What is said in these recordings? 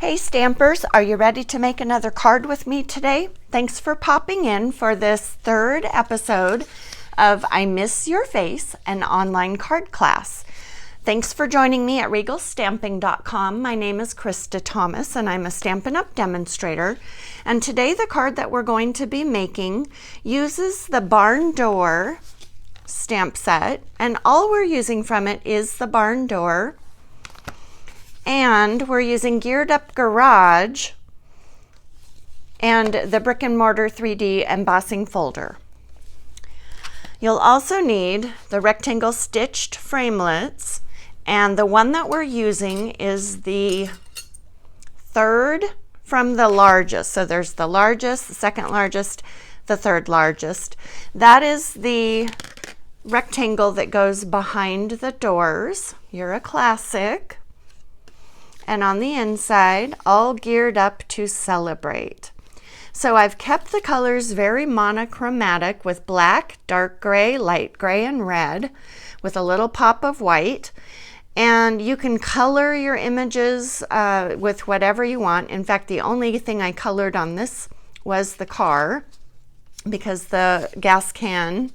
Hey Stampers, are you ready to make another card with me today? Thanks for popping in for this third episode of I Miss Your Face, an online card class. Thanks for joining me at regalstamping.com. My name is Krista Thomas and I'm a Stampin Up Demonstrator. And today the card that we're going to be making uses the barn door stamp set, and all we're using from it is the barn door. And we're using Geared Up Garage and the Brick and Mortar 3D embossing folder. You'll also need the rectangle stitched framelits, and the one that we're using is the third from the largest. So there's the largest, the second largest, the third largest. That is the rectangle that goes behind the doors. You're a classic. And on the inside, all geared up to celebrate. So I've kept the colors very monochromatic with black, dark gray, light gray, and red with a little pop of white. And you can color your images with whatever you want. In fact, the only thing I colored on this was the car, because the gas can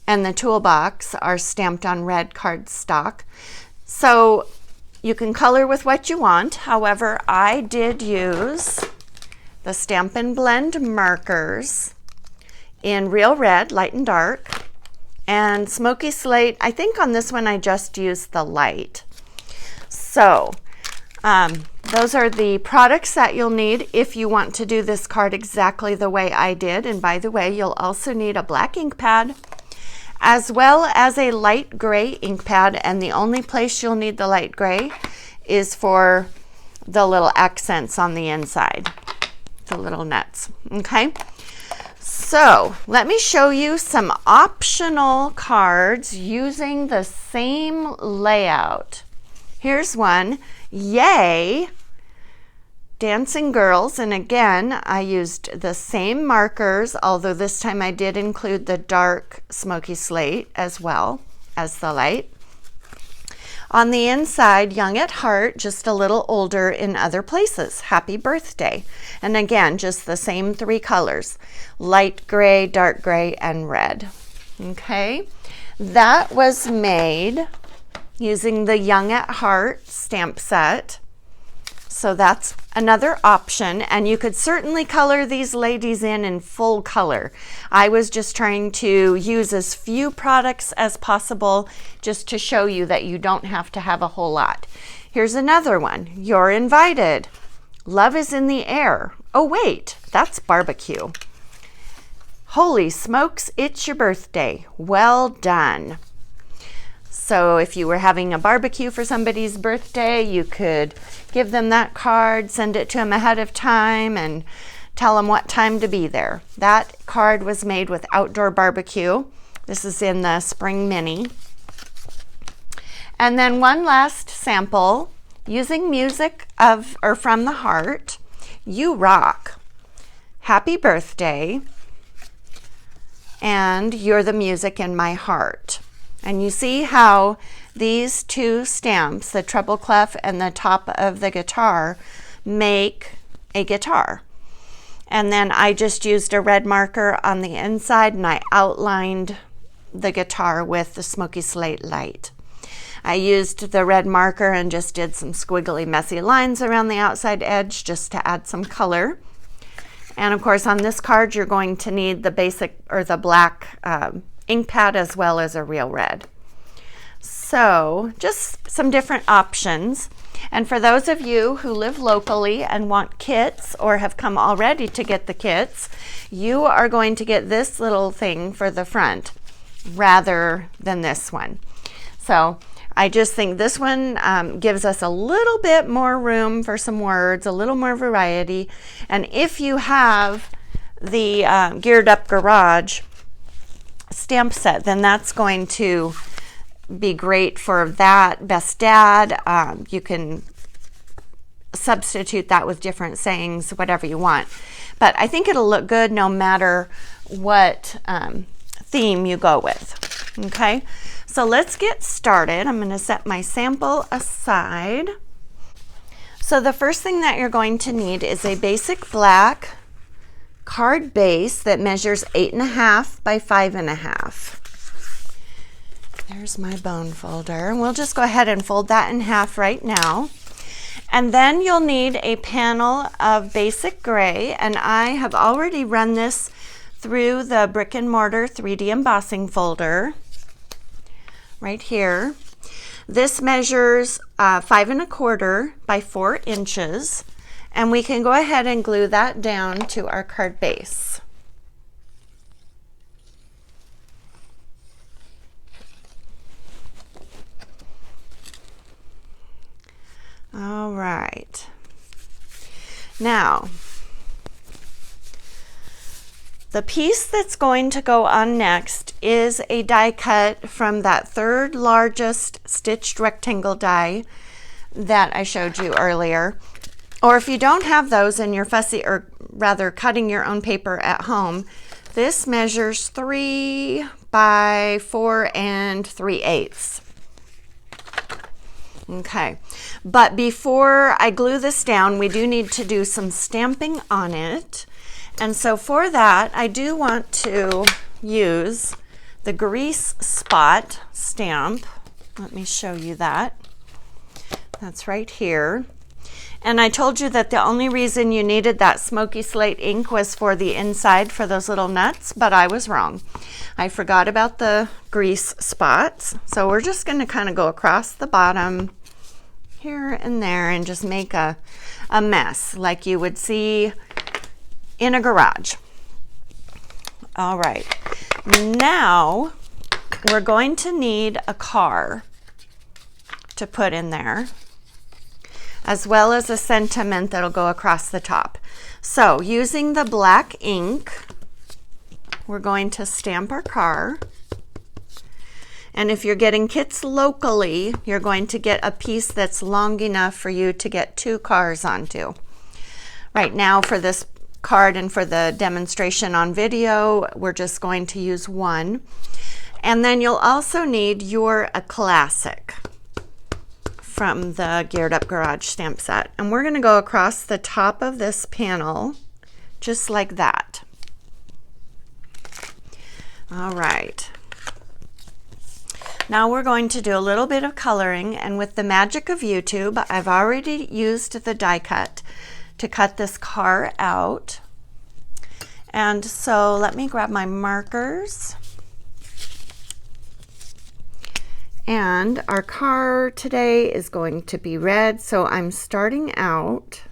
and the toolbox are stamped on red cardstock. So you can color with what you want. However, I did use the Stampin' Blend markers in Real Red, light and dark, and Smoky Slate. I think on this one I just used the light. So those are the products that you'll need if you want to do this card exactly the way I did. And by the way, you'll also need a black ink pad as well as a light gray ink pad, and the only place you'll need the light gray is for the little accents on the inside, the little nuts. Okay, so let me show you some optional cards using the same layout. Here's one, Yay Dancing Girls, and again I used the same markers, although this time I did include the dark smoky slate as well as the light. On the inside, Young at Heart, just a little older in other places, Happy Birthday. And again, just the same three colors, light gray, dark gray, and red. Okay, that was made using the Young at Heart stamp set. So that's another option, and you could certainly color these ladies in full color. I was just trying to use as few products as possible just to show you that you don't have to have a whole lot. Here's another one, You're Invited. Love is in the Air. Oh wait, that's barbecue. Holy smokes, it's your birthday. Well done. So if you were having a barbecue for somebody's birthday, you could give them that card, send it to them ahead of time, and tell them what time to be there. That card was made with Outdoor Barbecue. This is in the Spring Mini. And then one last sample, using music from the heart, You Rock, Happy Birthday, and You're the Music in My Heart. And you see how these two stamps, the treble clef and the top of the guitar, make a guitar. And then I just used a red marker on the inside and I outlined the guitar with the smoky slate light. I used the red marker and just did some squiggly messy lines around the outside edge just to add some color. And of course on this card you're going to need the basic or the black ink pad as well as a Real Red. So just some different options. And for those of you who live locally and want kits or have come already to get the kits, you are going to get this little thing for the front rather than this one. So I just think this one gives us a little bit more room for some words, a little more variety. And if you have the Geared Up Garage stamp set, then that's going to be great for that. Best Dad, you can substitute that with different sayings, whatever you want. But I think it'll look good no matter what theme you go with. Okay, so let's get started. I'm going to set my sample aside. So the first thing that you're going to need is a basic black card base that measures 8.5 by 5.5. There's my bone folder. And we'll just go ahead and fold that in half right now. And then you'll need a panel of basic gray, and I have already run this through the brick and mortar 3D embossing folder right here. This measures 5.25 by 4 inches, and we can go ahead and glue that down to our card base. All right. Now, the piece that's going to go on next is a die cut from that third largest stitched rectangle die that I showed you earlier. Or if you don't have those and you're fussy, or rather cutting your own paper at home, this measures 3 by 4 3/8. Okay, but before I glue this down, we do need to do some stamping on it. And so for that, I do want to use the grease spot stamp. Let me show you that. That's right here. And I told you that the only reason you needed that smoky slate ink was for the inside, for those little nuts, but I was wrong. I forgot about the grease spots. So we're just going to kind of go across the bottom here and there and just make a mess like you would see in a garage. All right, now we're going to need a car to put in there, as well as a sentiment that'll go across the top. So using the black ink, we're going to stamp our car. And if you're getting kits locally, you're going to get a piece that's long enough for you to get 2 cars onto. Right now for this card and for the demonstration on video, we're just going to use 1. And then you'll also need your A Classic from the Geared Up Garage stamp set. And we're going to go across the top of this panel just like that. All right. Now we're going to do a little bit of coloring, and with the magic of YouTube, I've already used the die cut to cut this car out. And so let me grab my markers. And our car today is going to be red, so I'm starting out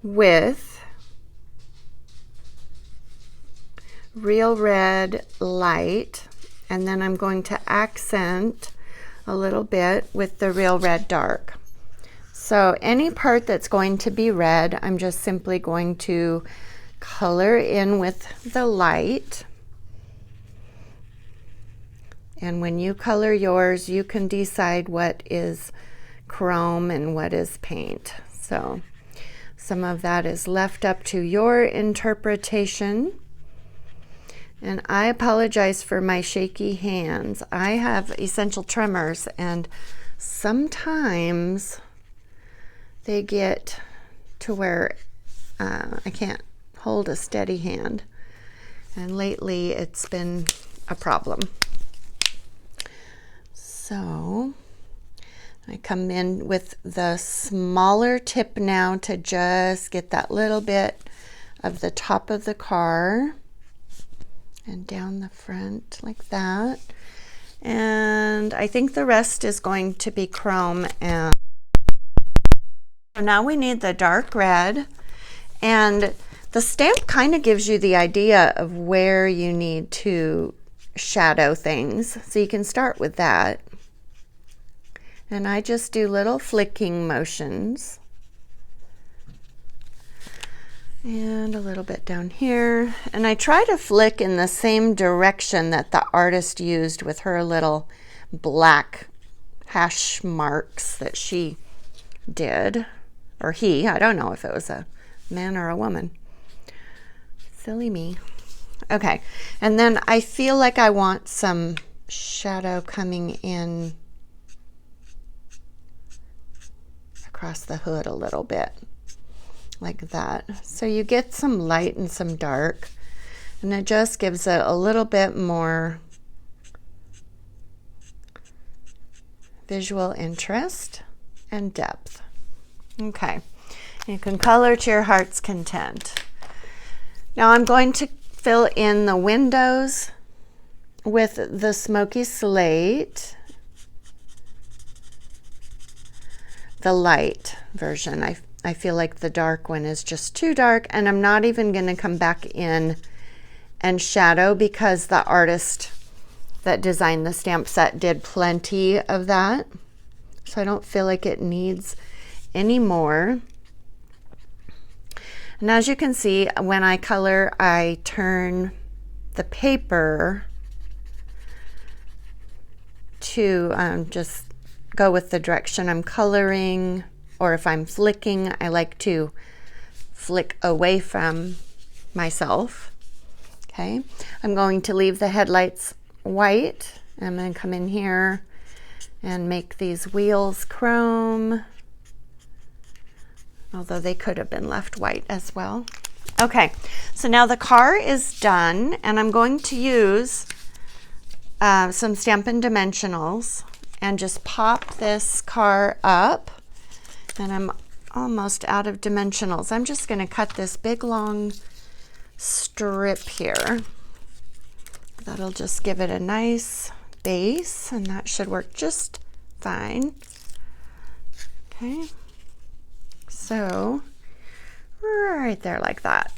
with Real Red Light, and then I'm going to accent a little bit with the Real Red Dark. So any part that's going to be red, I'm just simply going to color in with the light. And when you color yours, you can decide what is chrome and what is paint. So some of that is left up to your interpretation. And I apologize for my shaky hands. I have essential tremors, and sometimes they get to where I can't hold a steady hand. And lately it's been a problem. So I come in with the smaller tip now to just get that little bit of the top of the car and down the front like that. And I think the rest is going to be chrome. And now we need the dark red, and the stamp kind of gives you the idea of where you need to shadow things. So you can start with that. And I just do little flicking motions. And a little bit down here. And I try to flick in the same direction that the artist used with her little black hash marks that she did. Or he, I don't know if it was a man or a woman. Silly me. Okay, and then I feel like I want some shadow coming in across the hood a little bit, like that. So you get some light and some dark, and it just gives it a little bit more visual interest and depth. Okay, you can color to your heart's content. Now I'm going to fill in the windows with the smoky slate, the light version. I feel like the dark one is just too dark, and I'm not even going to come back in and shadow because the artist that designed the stamp set did plenty of that. So I don't feel like it needs any more. And as you can see, when I color, I turn the paper to just go with the direction I'm coloring, or if I'm flicking, I like to flick away from myself. Okay, I'm going to leave the headlights white. I'm going to come in here and make these wheels chrome, although they could have been left white as well. Okay, so now the car is done, and I'm going to use some Stampin' Dimensionals and just pop this car up. And I'm almost out of dimensionals. I'm just going to cut this big long strip here. That'll just give it a nice base, and that should work just fine. Okay, so right there like that.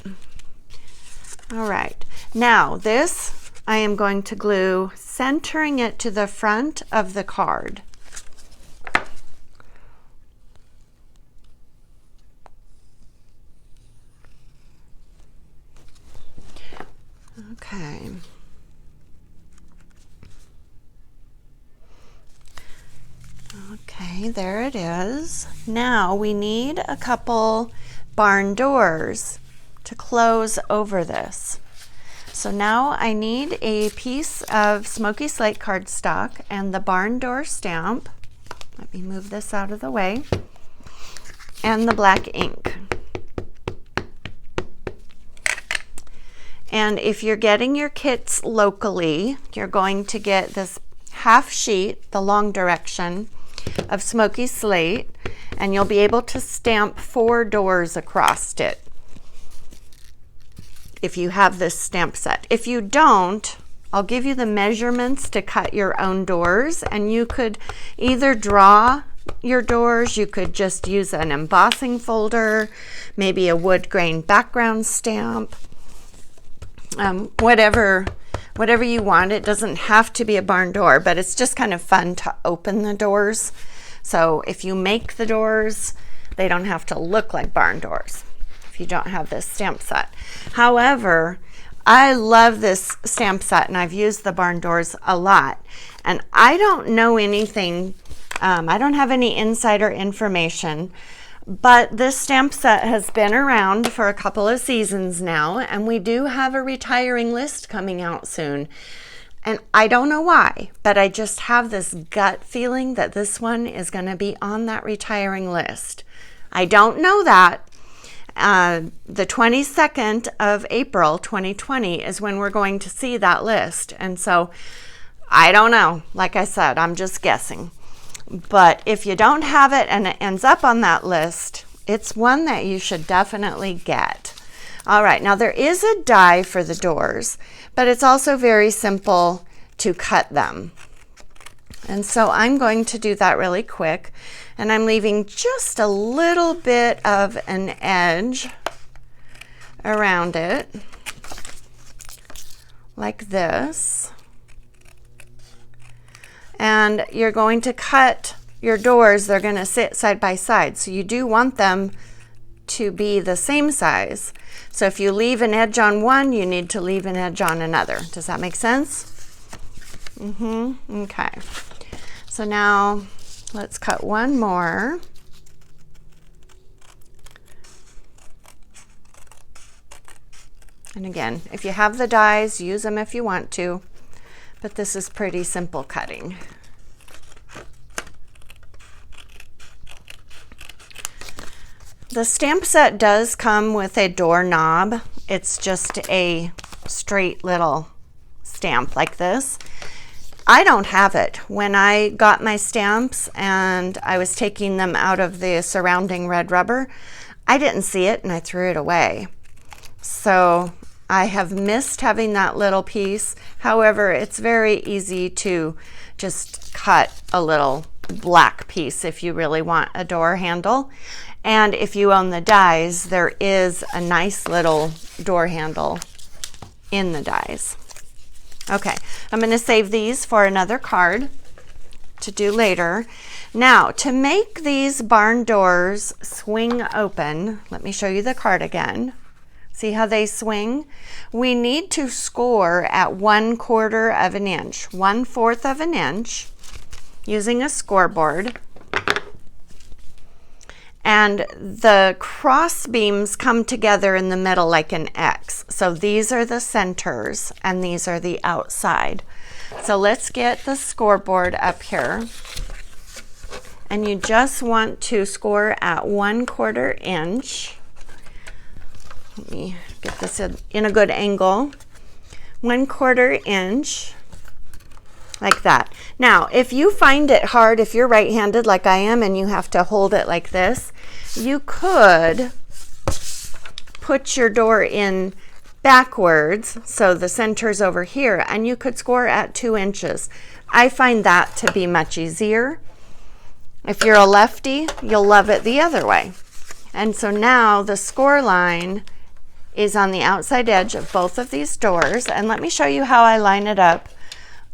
All right, now this I am going to glue, centering it to the front of the card. Okay. Okay, there it is. Now we need a couple barn doors to close over this. So now I need a piece of smoky slate cardstock and the barn door stamp. Let me move this out of the way. And the black ink. And if you're getting your kits locally, you're going to get this half sheet, the long direction, of smoky slate, and you'll be able to stamp 4 doors across it if you have this stamp set. If you don't, I'll give you the measurements to cut your own doors, and you could either draw your doors, you could just use an embossing folder, maybe a wood grain background stamp, whatever you want. It doesn't have to be a barn door, but it's just kind of fun to open the doors. So if you make the doors, they don't have to look like barn doors if you don't have this stamp set. However, I love this stamp set, and I've used the barn doors a lot, and I don't know anything, I don't have any insider information, but this stamp set has been around for a couple of seasons now, and we do have a retiring list coming out soon. And I don't know why, but I just have this gut feeling that this one is going to be on that retiring list. I don't know that. The 22nd of April 2020 is when we're going to see that list. And so I don't know. Like I said, I'm just guessing. But if you don't have it and it ends up on that list, it's one that you should definitely get. All right, now there is a die for the doors, but it's also very simple to cut them. And so I'm going to do that really quick, and I'm leaving just a little bit of an edge around it, like this. And you're going to cut your doors, they're going to sit side by side. So you do want them to be the same size. So if you leave an edge on one, you need to leave an edge on another. Does that make sense? Okay. So now let's cut one more. And again, if you have the dies, use them if you want to. But this is pretty simple cutting. The stamp set does come with a door knob. It's just a straight little stamp like this. I don't have it. When I got my stamps and I was taking them out of the surrounding red rubber, I didn't see it and I threw it away. So I have missed having that little piece. However, it's very easy to just cut a little black piece if you really want a door handle. And if you own the dies, there is a nice little door handle in the dies. Okay, I'm going to save these for another card to do later. Now, to make these barn doors swing open, let me show you the card again. See how they swing? We need to score at 1/4 of an inch, 1/4 of an inch, using a scoreboard. And the cross beams come together in the middle like an X. So these are the centers and these are the outside. So let's get the scoreboard up here. And you just want to score at 1/4 inch. Let me get this in a good angle. 1/4 inch. Like that. Now, if you find it hard, if you're right-handed like I am and you have to hold it like this, you could put your door in backwards, so the center's over here, and you could score at 2 inches. I find that to be much easier. If you're a lefty, you'll love it the other way. And so now the score line is on the outside edge of both of these doors, and let me show you how I line it up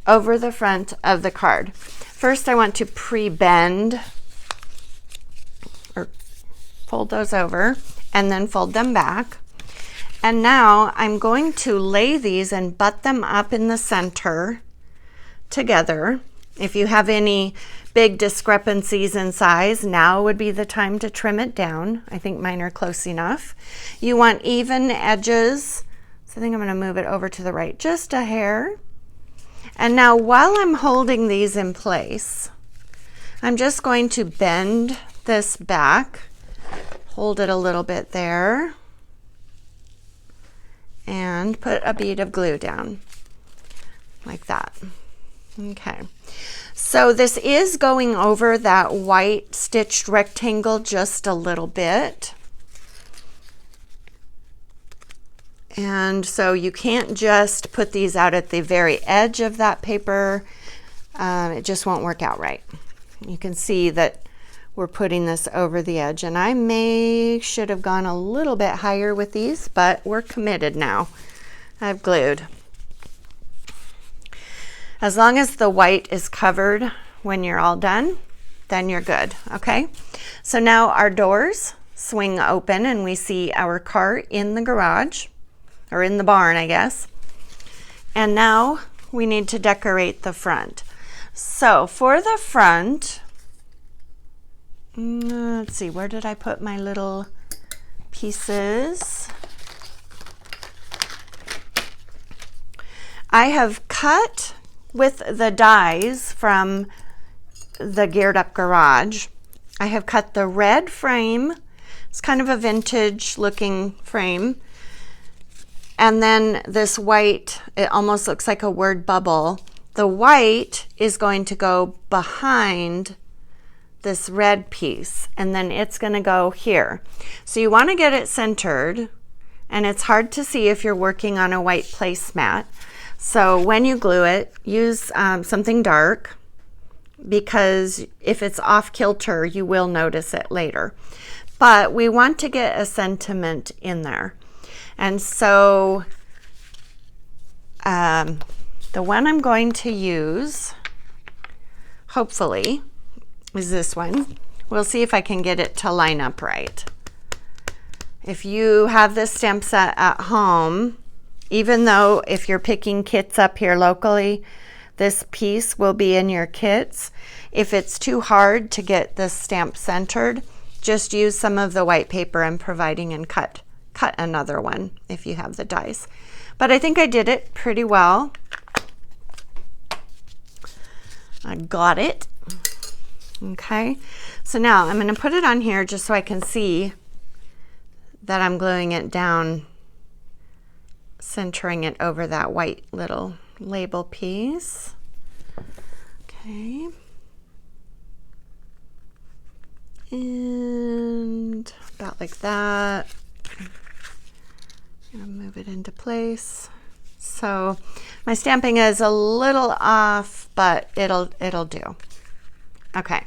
over the front of the card. First, I want to pre-bend or fold those over and then fold them back. And now I'm going to lay these and butt them up in the center together. If you have any big discrepancies in size, now would be the time to trim it down. I think mine are close enough. You want even edges. So I think I'm going to move it over to the right just a hair. And now while I'm holding these in place, I'm just going to bend this back, hold it a little bit there, and put a bead of glue down like that. Okay, so this is going over that white stitched rectangle just a little bit. And so you can't just put these out at the very edge of that paper. It just won't work out right. You can see that we're putting this over the edge, and I should have gone a little bit higher with these, but we're committed now. I've glued. As long as the white is covered when you're all done, then you're good, okay? So now our doors swing open and we see our car in the garage. Or in the barn, I guess. And now we need to decorate the front. So for the front, let's see, where did I put my little pieces? I have cut with the dies from the Geared Up Garage. I have cut the red frame. It's kind of a vintage looking frame. And then this white, it almost looks like a word bubble. The white is going to go behind this red piece, and then it's going to go here. So you want to get it centered, and it's hard to see if you're working on a white placemat. So when you glue it, use something dark, because if it's off kilter, you will notice it later. But we want to get a sentiment in there. And so the one I'm going to use, hopefully, is this one. We'll see if I can get it to line up right. If you have this stamp set at home, even though if you're picking kits up here locally, this piece will be in your kits. If it's too hard to get this stamp centered, just use some of the white paper I'm providing and cut another one if you have the dies. But I think I did it pretty well. I got it. Okay, so now I'm going to put it on here just so I can see that I'm gluing it down, centering it over that white little label piece. Okay. And about like that. I'm gonna move it into place. So my stamping is a little off, but it'll do. Okay,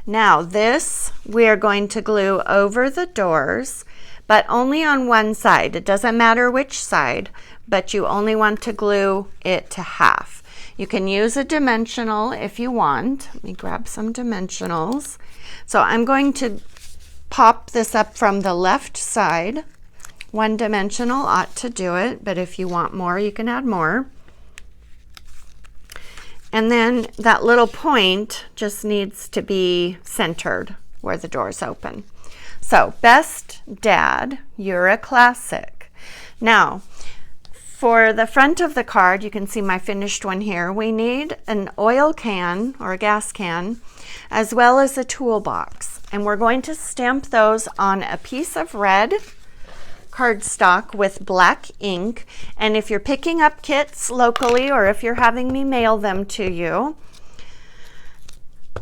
now this we are going to glue over the doors, but only on one side. It doesn't matter which side, but you only want to glue it to half. You can use a dimensional if you want. Let me grab some dimensionals. So I'm going to pop this up from the left side. One dimensional ought to do it, but if you want more, you can add more. And then that little point just needs to be centered where the doors open. So, best dad, you're a classic. Now, for the front of the card, you can see my finished one here. We need an oil can or a gas can, as well as a toolbox. And we're going to stamp those on a piece of red cardstock with black ink. And if you're picking up kits locally, or if you're having me mail them to you,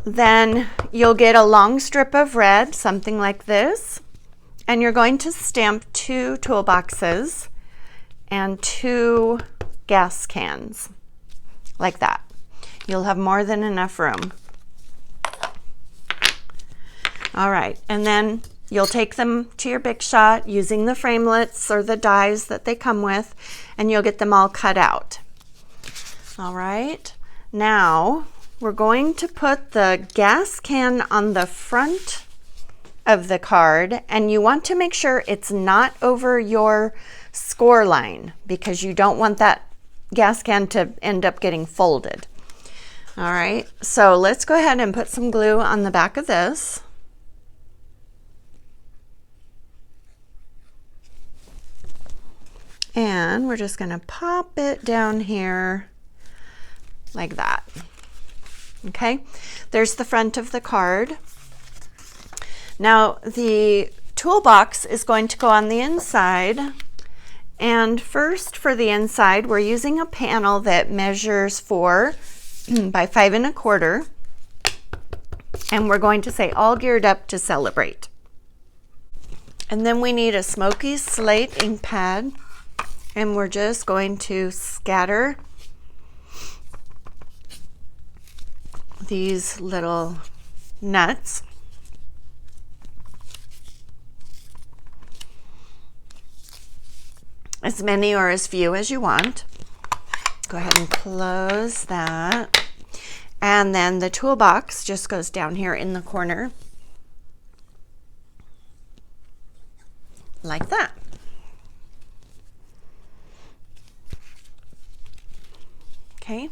then you'll get a long strip of red, something like this, and you're going to stamp 2 toolboxes and 2 gas cans, like that. You'll have more than enough room. All right, and then you'll take them to your Big Shot using the framelits or the dies that they come with, and you'll get them all cut out. All right, now we're going to put the gas can on the front of the card, and you want to make sure it's not over your score line because you don't want that gas can to end up getting folded. All right, so let's go ahead and put some glue on the back of this. And we're just gonna pop it down here like that. Okay, there's the front of the card. Now the toolbox is going to go on the inside. And first, for the inside, we're using a panel that measures 4 by 5 1/4. And we're going to say all geared up to celebrate. And then we need a smoky slate ink pad. And we're just going to scatter these little nuts. As many or as few as you want. Go ahead and close that. And then the toolbox just goes down here in the corner. Like that. Okay,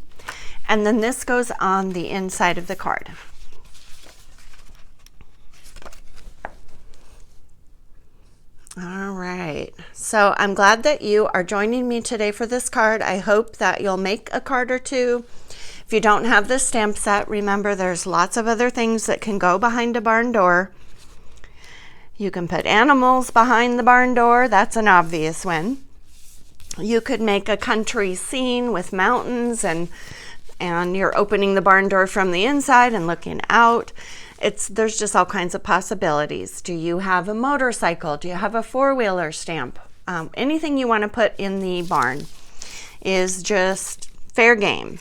and then this goes on the inside of the card. All right, so I'm glad that you are joining me today for this card. I hope that you'll make a card or two. If you don't have this stamp set, remember there's lots of other things that can go behind a barn door. You can put animals behind the barn door. That's an obvious one. You could make a country scene with mountains and you're opening the barn door from the inside and looking out. There's just all kinds of possibilities. Do you have a motorcycle? Do you have a 4-wheeler stamp? Anything you want to put in the barn is just fair game.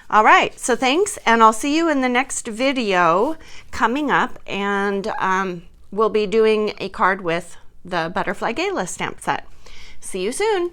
All right, so thanks, and I'll see you in the next video coming up, and we'll be doing a card with the Butterfly Gala stamp set. See you soon.